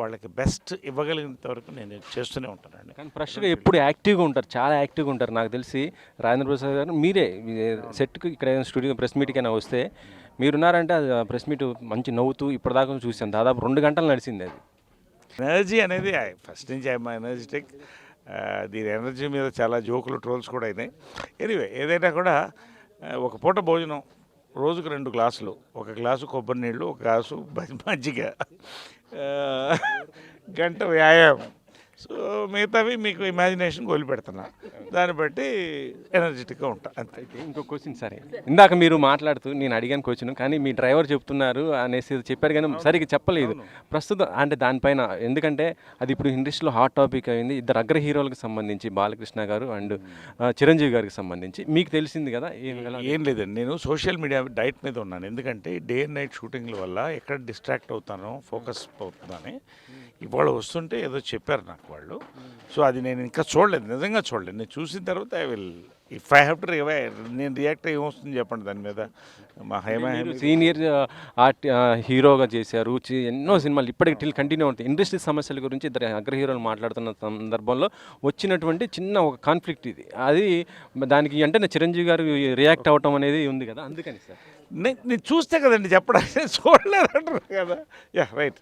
వాళ్ళకి బెస్ట్ ఇవ్వగలిగినంత వరకు నేను చేస్తూనే ఉంటానండి. కానీ ఫ్రెష్గా ఎప్పుడు యాక్టివ్గా ఉంటారు, చాలా యాక్టివ్గా ఉంటారు. నాకు తెలిసి రాజేంద్ర ప్రసాద్ గారు మీరే సెట్కి ఇక్కడ ఏదైనా స్టూడియో ప్రెస్ మీట్కైనా వస్తే మీరున్నారంటే అది ప్రెస్ మీట్ మంచి నవ్వుతూ ఇప్పటిదాకా చూసాను. దాదాపు 2 గంటలు నడిచింది అది. ఎనర్జీ అనేది ఫస్ట్ నుంచి ఐఎమ్ ఎనర్జెటిక్. దీని ఎనర్జీ మీద చాలా జోకులు ట్రోల్స్ కూడా అయినాయి. ఎనీవే ఏదైనా కూడా ఒక పూట భోజనం, రోజుకు 2 గ్లాసులు, ఒక గ్లాసు కొబ్బరి నీళ్ళు, ఒక గ్లాసు మజ్జిగ, గంట వ్యాయామం. సో మిగతావి మీకు ఇమాజినేషన్ వదిలిపెడుతున్నా, దాన్ని బట్టి ఎనర్జెటిక్గా ఉంటా అంతే. అయితే ఇంకో క్వశ్చన్ సరే, ఇందాక మీరు మాట్లాడుతూ నేను అడిగాను క్వశ్చన్, కానీ మీ డ్రైవర్ చెప్తున్నారు అనేసి చెప్పారు కానీ సరిగ్గా చెప్పలేదు ప్రస్తుతం. అంటే దానిపైన ఎందుకంటే అది ఇప్పుడు ఇండస్ట్రీలో హాట్ టాపిక్ అయింది. ఇద్దరు అగ్ర హీరోలకు సంబంధించి బాలకృష్ణ గారు అండ్ చిరంజీవి గారికి సంబంధించి మీకు తెలిసింది కదా. ఏం లేదండి, నేను సోషల్ మీడియా డైట్ మీద ఉన్నాను. ఎందుకంటే డే అండ్ నైట్ షూటింగ్ల వల్ల ఎక్కడ డిస్ట్రాక్ట్ అవుతానో, ఫోకస్ అవుతుందని. ఇవాళ వస్తుంటే ఏదో చెప్పారు నాకు వాళ్ళు. సో అది నేను ఇంకా చూడలేదు, నిజంగా చూడలేదు. నేను చూసిన తర్వాత I will, if I have to నేను రియాక్ట్ ఏమొస్తుంది చెప్పండి దాని మీద. మా సీనియర్ హీరోగా చేశారు, ఎన్నో సినిమాలు ఇప్పటికి టిల్ కంటిన్యూ అవుతాయి. ఇండస్ట్రీ సమస్యల గురించి ఇద్దరు అగ్ర హీరోలు మాట్లాడుతున్న సందర్భంలో వచ్చినటువంటి చిన్న ఒక కాన్ఫ్లిక్ట్ ఇది. అది దానికి అంటే చిరంజీవి గారు రియాక్ట్ అవ్వటం అనేది ఉంది కదా, అందుకని సార్. నేను చూస్తే కదండి చెప్పడానికి, చూడలేదంటారు కదా. Yeah right.